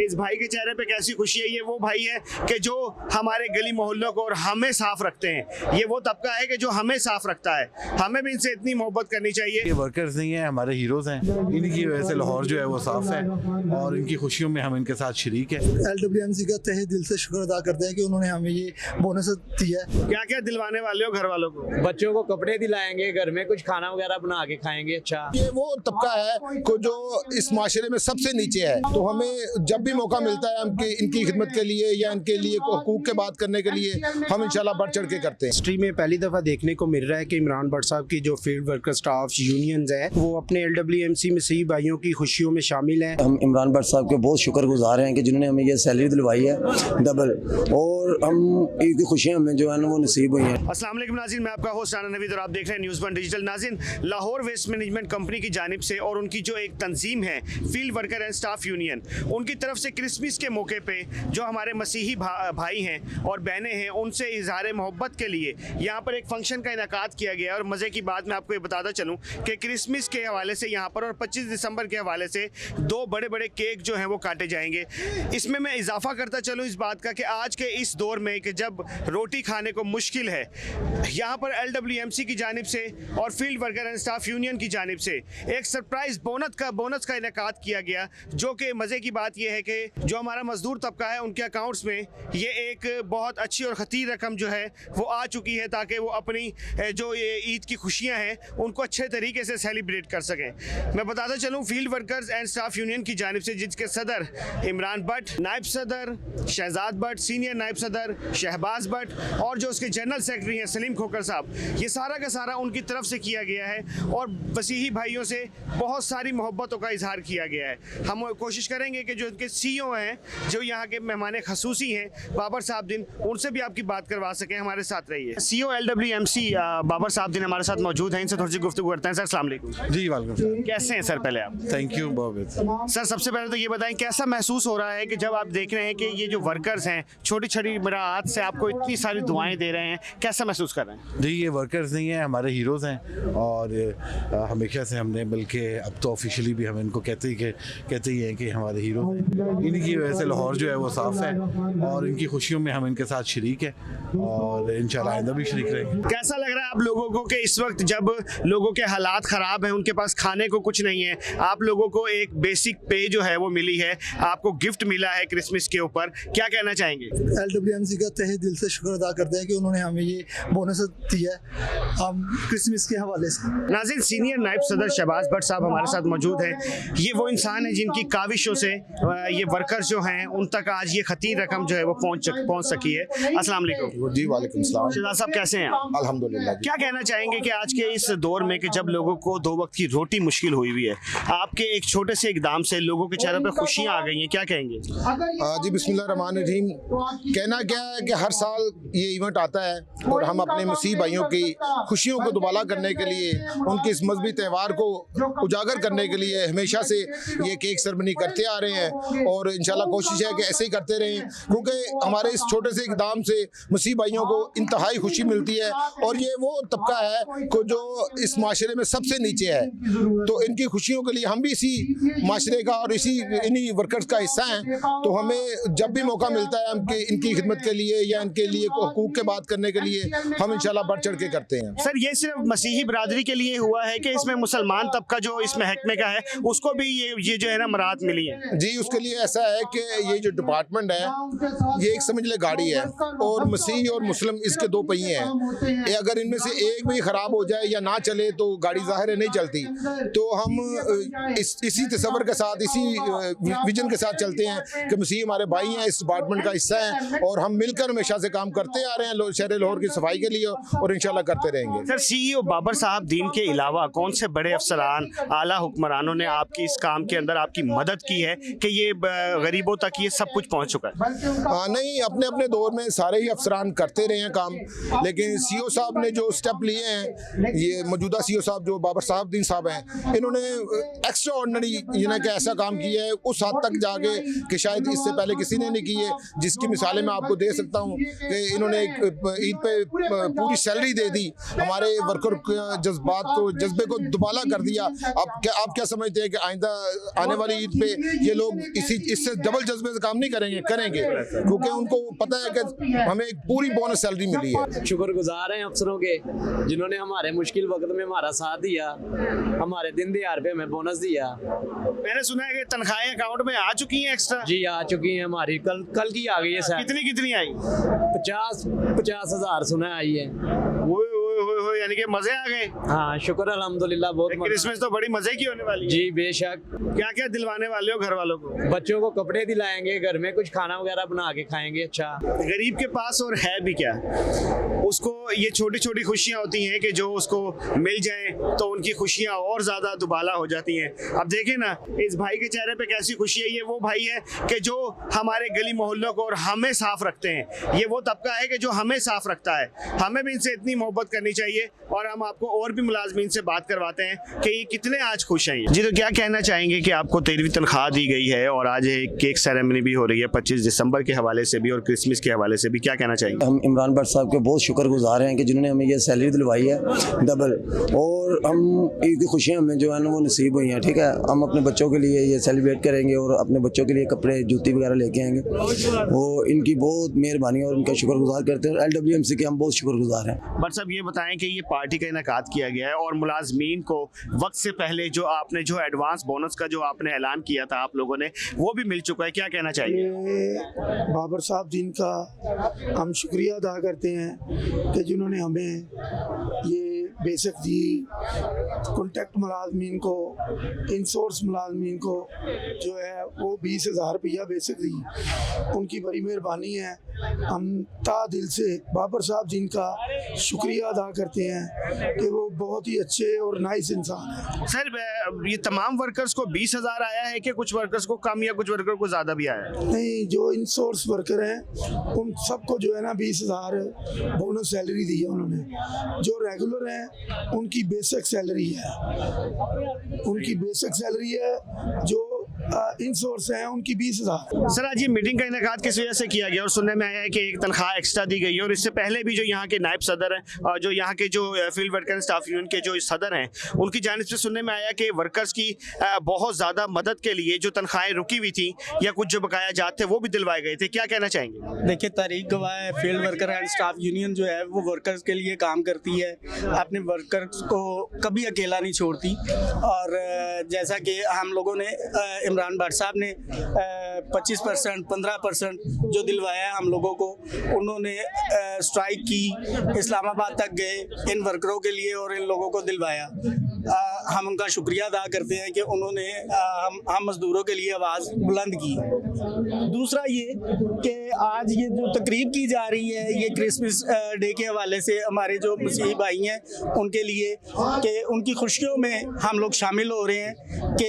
इस भाई के चेहरे पे कैसी खुशी है। ये वो भाई है कि जो हमारे गली मोहल्लों को और हमें साफ रखते हैं। ये वो तबका है कि जो हमें साफ रखता है। हमें भी इनसे इतनी मोहब्बत करनी चाहिए। ये वर्कर्स नहीं है, हमारे हीरोज हैं। इनकी वजह से लाहौर जो है वो साफ है और इनकी खुशियों में हम इनके साथ शरीक हैं। LWMC का तहे दिल से शुक्र अदा करते हैं कि उन्होंने हमें ये बोनस दिया है। क्या क्या दिलवाने वाले हो घर वालों को? बच्चों को कपड़े दिलाएंगे, घर में कुछ खाना वगैरह बना के खाएंगे। अच्छा, ये वो तबका है को जो इस माशरे में सबसे नीचे है, तो हमें जब भी मौका मिलता है हम इनकी खिदमत के लिए या इनके लिए हुकूक के बात करने के लिए हम इंशाल्लाह बढ़ चढ़ के करते हैं। हिस्ट्री में पहली दफा देखने को मिल रहा है कि इमरान भट्ट साहब की जो फील्ड वर्कर स्टाफ यूनियंस है वो अपने LWMC में सही भाइयों की खुशियों में शामिल हैं। हम इमरान भट्ट साहब के बहुत शुक्रगुजार हैं कि जिन्होंने हमें ये सैलरी दिलवाई है डबल, और हम इनकी खुशियाँ हमें जो है ना वो नसीब हुई हैं। अस्सलाम वालेकुम नाज़रीन, मैं आपका होस्ट राना नवीद और आप देख रहे हैं न्यूज़ वन डिजिटल। नाज़रीन, लाहौर वेस्ट मैनेजमेंट कंपनी की जानिब से और उनकी जो एक तंजीम है field worker and staff union, उनकी तरफ से क्रिसमस के मौके पे जो हमारे मसीही भाई हैं और बहनें हैं उनसे इजहार मोहब्बत के लिए यहाँ पर एक फंक्शन का इनेकाद किया गया। और मज़े की बात मैं आपको ये बताता चलूँ कि क्रिसमस के हवाले से यहाँ पर और 25 दिसंबर के हवाले से 2 बड़े बड़े केक जो हैं वो काटे जाएंगे। इसमें मैं इजाफा करता चलूँ इस बात का कि आज के इस दौर में कि जब रोटी खाने को मुश्किल है, यहाँ पर LWMC की जानिब से और field worker and staff union की जानिब से एक सरप्राइज बोनस का इनेकाद किया गया। जो कि मज़े की बात यह है कि जो हमारा मजदूर तबका है उनके अकाउंट्स में ये एक बहुत अच्छी और ख़तीर रकम जो है वो आ चुकी है, ताकि वो अपनी जो ये ईद की खुशियाँ हैं उनको अच्छे तरीके से सेलिब्रेट कर सकें। मैं बताता चलूँ field workers and staff union की जानिब से, जिसके सदर इमरान भट्ट, नायब सदर शहजाद भट्ट, सीनियर नायब सदर शहबाज भट्ट और जो उसके जनरल सेक्रेटरी हैं सलीम खोकर साहब, ये सारा का सारा उनकी तरफ से किया गया है और मसीही भाइयों से बहुत सारी मोहब्बतों का इजहार किया गया है। हम कोशिश करेंगे कि जो उनके CEO हैं, जो यहाँ के मेहमान खसूसी हैं बाबर साहब दिन, उनसे भी आपकी बात करवा सकें। हमारे साथ रहिए। CEO LWMC बाबर साहब दिन हमारे साथ मौजूद हैं, इनसे थोड़ी सी गुफ्तगू करते हैं। सर अस्सलाम वालेकुम। जी वालेकुम। कैसे हैं सर? पहले आप थैंक यू बहुत। सर सबसे पहले तो ये बताएं कैसा महसूस हो रहा है कि जब आप देख रहे हैं कि ये जो वर्कर्स हैं छोटी छोटी मराहत से आपको इतनी सारी दुआएं दे रहे हैं, कैसा महसूस कर रहे हैं? जी, ये वर्कर्स नहीं है, हमारे हीरोज़ हैं और हमेशा से हमने, बल्कि अब तो ऑफिशियली भी हम इनको कहते ही हैं कि हमारे हीरोज़ हैं। इनकी वजह से लाहौर जो है वो साफ है और इनकी खुशियों में हम इनके साथ शरीक हैं और इंशाल्लाह आइंदा भी शरीक रहेंगे। कैसा लग रहा है आप लोगों को कि इस वक्त जब लोगों के हालात ख़राब हैं, उनके पास खाने को कुछ नहीं है, आप लोगों को एक बेसिक पे जो है वो मिली है, आपको गिफ्ट मिला है क्रिसमस के ऊपर, क्या कहना चाहेंगे? LWMC का तहे दिल से शुक्र अदा करते हैं कि उन्होंने हमें ये बोनस दिया है हम क्रिसमस के हवाले से। नाज़रीन, सीनियर नायब सदर शहबाज भट्ट साहब हमारे साथ मौजूद हैं। ये वो इंसान है जिनकी काविशों से ये वर्कर्स जो हैं उन तक आज ये खतीर रकम जो है वो पहुंच सकी है। अस्सलाम वालेकुम। जी वालेकुम सलाम। शहजाद साहब कैसे हैं आप? अल्हम्दुलिल्लाह। क्या कहना चाहेंगे कि आज के इस दौर में कि जब लोगों को 2 वक्त की रोटी मुश्किल हुई हुई है, आपके एक छोटे से इकदाम से लोगों के चेहरे पे खुशियां आ गई हैं, क्या कहेंगे? जी बिस्मिल्लाहिर्रहमानिर्रहीम। कहना क्या है कि हर साल ये इवेंट आता है और हम अपने मसीह भाइयों की खुशियों को दुबाला करने के लिए, उनके इस मजहबी त्यौहार को उजागर करने के लिए हमेशा से ये केक सेरेमनी करते आ रहे हैं और इंशाल्लाह कोशिश है कि ऐसे ही करते रहें, क्योंकि हमारे इस छोटे से इकदाम से मसीह भाइयों को इंतहाई खुशी मिलती है और ये वो तबका है को जो इस माशरे में सबसे नीचे है, तो इनकी खुशियों के लिए हम भी इसी माशरे का और इन्हीं वर्कर्स का हिस्सा हैं, तो हमें जब भी मौका मिलता है हम इनकी खिदमत के लिए या इनके लिए हुकूक के बात करने के लिए हम इंशाल्लाह बढ़ चढ़ के करते हैं। सर, ये सिर्फ मसीही बरादरी के लिए हुआ है कि इसमें मुसलमान तबका जो इस महकमे का है उसको भी ये जो है ना मराहत मिली है? जी, उसके लिए ऐसा है कि ये जो डिपार्टमेंट है ये एक समझ ले गाड़ी है और मसीही और मुस्लिम इसके 2 पहिए हैं। अगर इनमें से एक भी खराब हो जाए या ना चले तो गाड़ी ज़ाहिर है नहीं चलती, तो हम इसी तसव्वुर के साथ, इसी विजन के साथ चलते हैं कि मसीही हमारे भाई हैं, इस डिपार्टमेंट का हिस्सा हैं और हम मिलकर हमेशा से काम करते आ रहे हैं शहर लाहौर की सफाई के लिए और इंशाल्लाह करते रहेंगे। सर, CEO बाबर साहब दीन के अलावा कौन से बड़े अफसरान, आला हुक्मरानों ने आपकी इस काम के अंदर आपकी मदद की है कि ये गरीबों तक ये सब कुछ पहुंच चुका है? नहीं, अपने अपने दौर में सारे ही अफसरान करते रहे हैं काम, लेकिन CEO साहब ने जो स्टेप लिए हैं, ये मौजूदा CEO साहब जो बाबर साहब दीन साहब हैं, इन्होंने एक्स्ट्रा ऑर्डिनरी कि ऐसा काम किया है उस हद तक जाके कि शायद इससे पहले किसी ने नहीं किए, जिसकी मिसालें मैं आपको दे सकता हूँ कि इन्होंने ईद पे पूरी सैलरी दे दी, हमारे वर्कर जज्बे को दुबाला कर दिया। आप क्या समझते हैं कि आइंदा आने वाली ईद पे ये लोग इससे डबल जज्बे से काम नहीं करेंगे क्योंकि उनको पता है कि हमें एक पूरी बोनस सैलरी मिली है। शुक्रगुजार हैं अफसरों के जिन्होंने हमारे मुश्किल वक्त में हमारा साथ दिया, हमारे दिन दिहाड़ पे हमें बोनस दिया। मैंने सुना है कि तनख्वाहें अकाउंट में आ चुकी हैं एक्स्ट्रा। जी आ चुकी हैं हमारी, कल की आ गई है सर। कितनी आई? 50 हजार सुना आई है। ओए यानी कि मजे आ गए। हाँ शुक्र अल्हम्दुलिल्लाह, बहुत मजा। क्रिसमस तो बड़ी मजे की होने वाली है। जी बेशक। क्या क्या दिलवाने वाले हो घर वालों को? बच्चों को कपड़े दिलाएंगे, घर में कुछ खाना वगैरह बना के खाएंगे। अच्छा, गरीब के पास और है भी क्या, उसको ये छोटी छोटी खुशियां होती हैं कि जो उसको मिल जाए तो उनकी खुशियां और ज्यादा दुबाला हो जाती हैं। अब देखें ना इस भाई के चेहरे पे कैसी खुशी है। ये वो भाई है कि जो हमारे गली मोहल्लों को और हमें साफ रखते हैं। ये वो तबका है कि जो हमें साफ रखता है। हमें भी इनसे इतनी मोहब्बत करनी चाहिए और हम आपको और भी मुलाजमीन से बात करवाते हैं कि ये कितने आज खुश हैं। जी तो क्या कहना चाहेंगे कि आपको 13वीं तनख्वाह दी गई है और आज एक केक सेरेमनी भी हो रही है 25 दिसंबर के हवाले से भी और क्रिसमस के हवाले से भी, क्या कहना चाहेंगे? हम इमरान भट्ट साहब के बहुत शुक्रगुजार हैं कि जिन्होंने हमें ये सैलरी दिलवाई है डबल, और हम ईद की खुशियाँ हमें जो है ना वो नसीब हुई हैं। ठीक है, हम अपने बच्चों के लिए ये सेलिब्रेट करेंगे और अपने बच्चों के लिए कपड़े जूती वगैरह लेके आएंगे। वो इनकी बहुत मेहरबानी और उनका शुक्रगुजार करते हैं। LWMC के हम बहुत शुक्रगुजार हैं। बट साहब ये बताएं कि ये पार्टी का इनेकाद किया गया है और मुलाजमीन को वक्त से पहले जो आपने जो एडवांस बोनस का जो आपने ऐलान किया था आप लोगों ने, वो भी मिल चुका है, क्या कहना चाहिए? बाबर साहब जिनका हम शुक्रिया अदा करते हैं कि जिन्होंने हमें ये बेसिक दी, कॉन्टेक्ट मुलाजमीन को, इंसोर्स मुलाजमीन को जो है वो 20,000 रुपया बेसिक दी। उनकी बड़ी मेहरबानी है। हम ता दिल से बाबर साहब जिनका शुक्रिया अदा करते हैं कि वो बहुत ही अच्छे और नाइस इंसान हैं। सर ये तमाम वर्कर्स को 20,000 आया है कि कुछ वर्कर्स को कम या कुछ वर्कर को ज़्यादा भी आया है? नहीं, जो इंसोर्स वर्कर हैं उन सबको जो है ना 20,000 बोनस सैलरी दी है उन्होंने। जो रेगुलर हैं उनकी बेसिक सैलरी है, उनकी बेसिक सैलरी है। जो इंसोर्स हैं उनकी 20,000। सर आज ये मीटिंग का इनेकाद किस वजह से किया गया और सुनने में आया है कि एक तनख्वाह एक्स्ट्रा दी गई है और इससे पहले भी जो यहाँ के नायब सदर हैं और जो यहाँ के जो field worker and staff union के जो सदर हैं उनकी जानिब से सुनने में आया कि वर्कर्स की बहुत ज़्यादा मदद के लिए जो तनख्वाहें रुकी हुई थी या कुछ जो बकाया जात थे वो भी दिलवाए गए थे, क्या कहना चाहेंगे? देखिए तारीख गवाह है, field worker and staff union जो है वो वर्कर्स के लिए काम करती है, अपने वर्कर्स को कभी अकेला नहीं छोड़ती। और जैसा कि हम लोगों ने इमरान भट्ट साहब ने 25%, 15% जो दिलवाया है हम लोगों को, उन्होंने स्ट्राइक की, इस्लामाबाद तक गए इन वर्करों के लिए और इन लोगों को दिलवाया। हम उनका शुक्रिया अदा करते हैं कि उन्होंने हम मजदूरों के लिए आवाज़ बुलंद की। दूसरा ये कि आज ये जो तकरीब की जा रही है ये क्रिसमस डे के हवाले से हमारे जो मसीही भाई हैं उनके लिए, कि उनकी खुशियों में हम लोग शामिल हो रहे हैं कि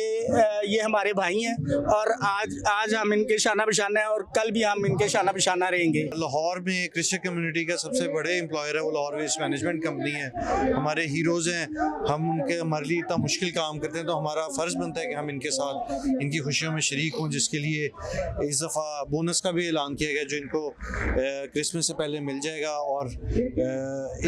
ये हमारे भाई हैं और आज हम इनके शाना बिशाना है और कल भी हम इनके शाना बिशाना रहेंगे। लाहौर में क्रिश्चियन कम्युनिटी का सबसे बड़े एम्प्लॉयर है वो लाहौर वेस्ट मैनेजमेंट कंपनी है। हमारे हीरोज़ हैं, हम उनके हमारे लिए इतना मुश्किल काम करते हैं तो हमारा फ़र्ज़ बनता है कि हम इनके साथ इनकी खुशियों में शरीक हों, जिसके लिए इस दफ़ा बोनस का भी ऐलान किया गया जो इनको क्रिसमस से पहले मिल जाएगा और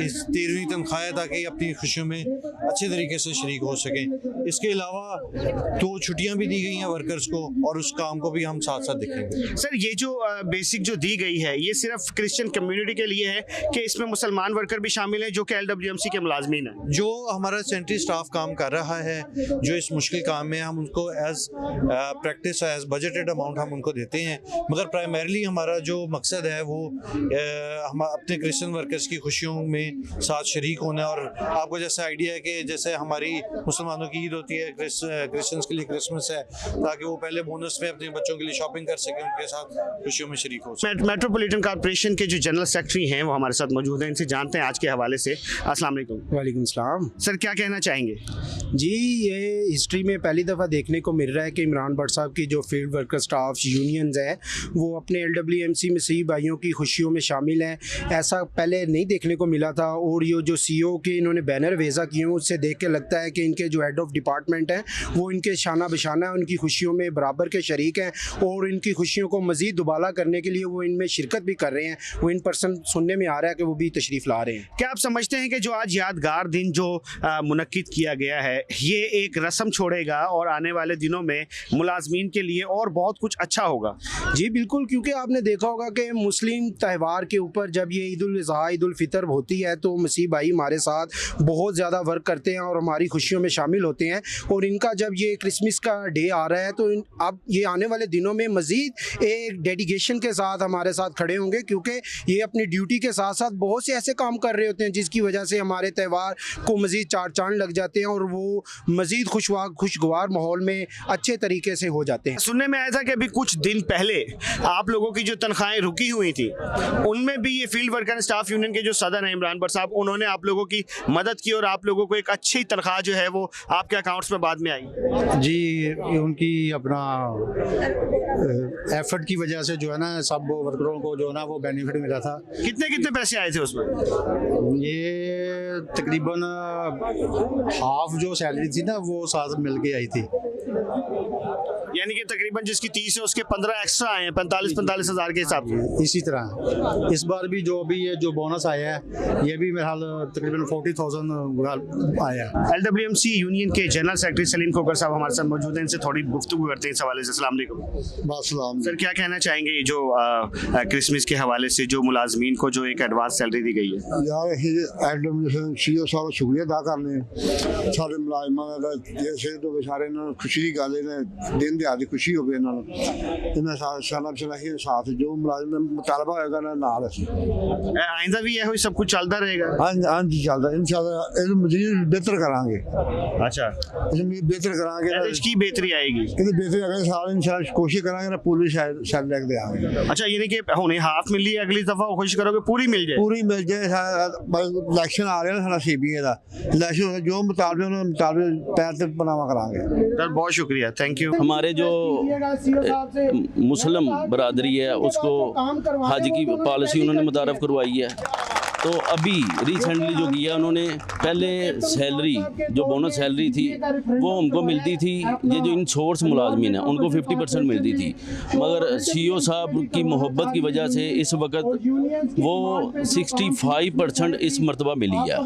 इस 13वीं तनख्वाह ताकि अपनी खुशियों में अच्छे तरीके से शरीक हो सकें। इसके अलावा 2 छुट्टियाँ भी दी गई हैं वर्कर्स को और उस काम को भी हम साथ साथ देखेंगे। सर ये जो बेसिक जो दी गई है ये सिर्फ क्रिश्चियन कम्युनिटी के लिए है कि इसमें मुसलमान वर्कर भी शामिल हैं जो कि LWMC के मुलाजमीन हैं? जो हमारा सेंट्री स्टाफ काम कर रहा है जो इस मुश्किल काम में, हम उनको as practice as budgeted amount हम उनको देते हैं, मगर प्राइमरीली हमारा जो मकसद है वो हम अपने क्रिश्चियन वर्कर्स की खुशियों में साथ शरीक होना। और आपको जैसे आइडिया है कि जैसे हमारी मुसलमानों की ईद होती है, क्रिश्चियंस के लिए क्रिसमस है, ताकि वो पहले बोनस में अपने बच्चों के लिए शॉपिंग कर सकें, उनके साथ खुशियों में शरीक हो सकें। मेट्रोपॉलिटन कॉर्पोरेशन के जो जनरल सेक्रेटरी हैं वो हमारे साथ मौजूद हैं, इनसे जानते हैं आज के हवाले से। अस्सलाम वालेकुम। वालेकुम सलाम। सर क्या कहना चाहेंगे? जी ये हिस्ट्री में पहली दफ़ा देखने को मिल रहा है कि इमरान भट्ट साहब की जो फील्ड वर्कर स्टाफ यूनियंस हैं वो अपने LWMC में सही भाइयों की खुशियों में शामिल हैं। ऐसा पहले नहीं देखने को मिला था और ये जो CEO के इन्होंने बैनर वेज़ा किए हैं उससे देख के लगता है कि इनके जो हेड ऑफ डिपार्टमेंट हैं वो इनके शाना बशाना है, उनकी खुशियों में बराबर के शरीक हैं और इनकी खुशियों को मज़ीद दुबाला करने के लिए वो इनमें शिरकत भी कर रहे हैं। वो इन पर्सन सुनने में आ रहा है कि वो भी तशरीफ़ ला रहे हैं। क्या आप समझते हैं कि जो आज यादगार दिन जो मुनक्किद किया गया है ये एक रस्म छोड़ेगा और आने वाले दिनों में मुलाजमीन के लिए और बहुत कुछ अच्छा होगा। जी बिल्कुल, क्योंकि आपने देखा होगा कि मुस्लिम त्यौहार के ऊपर जब ये ईद उल अज़हा ईद उल फितर होती है तो मसीह भाई हमारे साथ बहुत ज़्यादा वर्क करते हैं और हमारी खुशियों में शामिल होते हैं। और इनका जब ये क्रिसमस का डे आ रहा है तो अब ये आने वाले दिनों में मज़ीद एक डेडिकेशन के साथ हमारे साथ खड़े होंगे, क्योंकि ये अपनी ड्यूटी के साथ साथ बहुत से ऐसे काम कर रहे होते हैं जिसकी वजह से हमारे त्यौहार को मज़ीद चार चांद लग जाते हैं और वो मज़ीद खुशगवार माहौल में अच्छे तरीके से हो जाते हैं। सुनने में आया था कि अभी कुछ दिन पहले आप लोगों की जो तनख्वाहें रुकी हुई थी उनमें भी ये फील्ड वर्कर स्टाफ यूनियन के जो सदर हैं इमरान भट्ट साहब, उन्होंने आप लोगों की मदद की और आप लोगों को एक अच्छी तनख्वाह जो है वो आपके अकाउंट्स में बाद में आई। जी, उनकी अपना एफर्ट की वजह से जो है ना सब वर्करों को जो है ना वो बेनिफिट मिला था। कितने पैसे आए थे उसमें? ये तकरीबन हाफ जो सैलरी थी ना वो साथ मिल के आई थी, यानी कि तकरीबन जिसकी 30 है उसके 15 एक्स्ट्रा आए हैं, 45 हज़ार के हिसाब से। इसी तरह इस बार भी जो बोनस आया है ये भी मेरे हाल तकरीबन 40,000 आया है। LWMC यूनियन के जनरल सेक्रेटरी सलीम खोकर साहब हमारे साथ मौजूद हैं, इनसे थोड़ी गुफ्तगू करते हैं इस हवाले से। अस्सलाम वालेकुम सर, क्या कहना चाहेंगे जो क्रिसमस के हवाले से जो मुलाजमीन को जो एक एडवांस सैलरी दी गई है? यार सीओ साहब शुक्रिया अदा करने सारे मुलाजमान का, जैसे तो बेचारे खुशी की गल दिन दिहाड़ी खुशी हो गई इन्होंने साथ जो मुलाजम मुतालबा होगा नाल आइंदा भी यही सब कुछ चलता रहेगा? हाँ जी चलता इंशाल्लाह, मजीद बेहतर करांगे। अच्छा, बेहतर करांगे, इसकी बेहतरी आएगी? बेहतरी अगले साल इंशाल्लाह कोशिश करांगे ना पूरी शायद लेके देंगे। अच्छा, यानी कि हुणे हाफ मिली है, अगली दफा कोशिश करोगे पूरी मिल जाए? पूरी मिल जाए। इलेक्शन आ रहा है साडा CBA का इलेक्शन, जो मुताबिक पैर से बनावा करांगे। सर बहुत शुक्रिया, थैंक यू। हमारे जो मुस्लिम बरादरी है उसको हज की पॉलिसी उन्होंने मुतारफ़ करवाई है, तो अभी रिसेंटली जो किया उन्होंने, पहले सैलरी जो बोनस सैलरी थी वो हमको मिलती थी, ये जो इन सोर्स मुलाजमीन है उनको 50% मिलती थी, मगर CEO साहब की मोहब्बत की वजह से इस वक्त वो 65% इस मरतबा मिली है।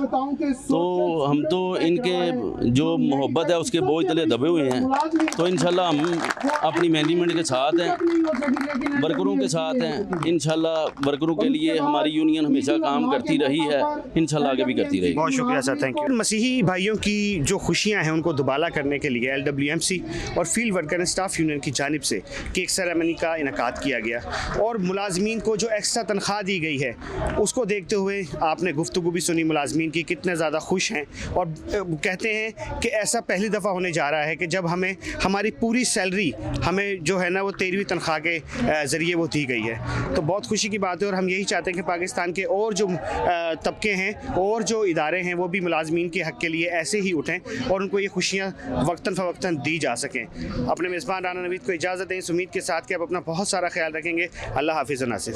तो हम तो इनके जो मोहब्बत है उसके बोझ तले दबे हुए हैं, तो इंशाल्लाह हम अपनी मैनेजमेंट के साथ हैं, वर्करों के साथ हैं। इंशाल्लाह वर्करों के लिए हमारी यूनियन हमेशा काम करती रही है, इंशाल्लाह आगे भी करती रहेगी। बहुत शुक्रिया सर, थैंक यू। मसीही भाइयों की जो खुशियां हैं उनको दुबाला करने के लिए LWMC और फील्ड वर्कर स्टाफ यूनियन की जानिब से केक सेरेमनी का इनकाद किया गया और मुलाजमीन को जो एक्स्ट्रा तनख्वाह दी गई है उसको देखते हुए आपने गुफ्तगू भी सुनी मुलाजमीन की, कितने ज़्यादा खुश हैं और कहते हैं कि ऐसा पहली दफ़ा होने जा रहा है कि जब हमें हमारी पूरी सैलरी हमें जो है ना वो 13वीं तनख्वाह के ज़रिए वो दी गई है। तो बहुत खुशी की बात है और हम यही चाहते हैं कि पाकिस्तान के और जो तबके हैं और जो इदारे हैं वो भी मुलाजमीन के हक़ के लिए ऐसे ही उठें और उनको ये खुशियाँ वक्तन फ़वक्तन दी जा सकें। अपने मेज़बान राना नवीद को इजाज़त दें इस उम्मीद के साथ कि आप अपना बहुत सारा ख्याल रखेंगे। अल्लाह हाफ़िज़।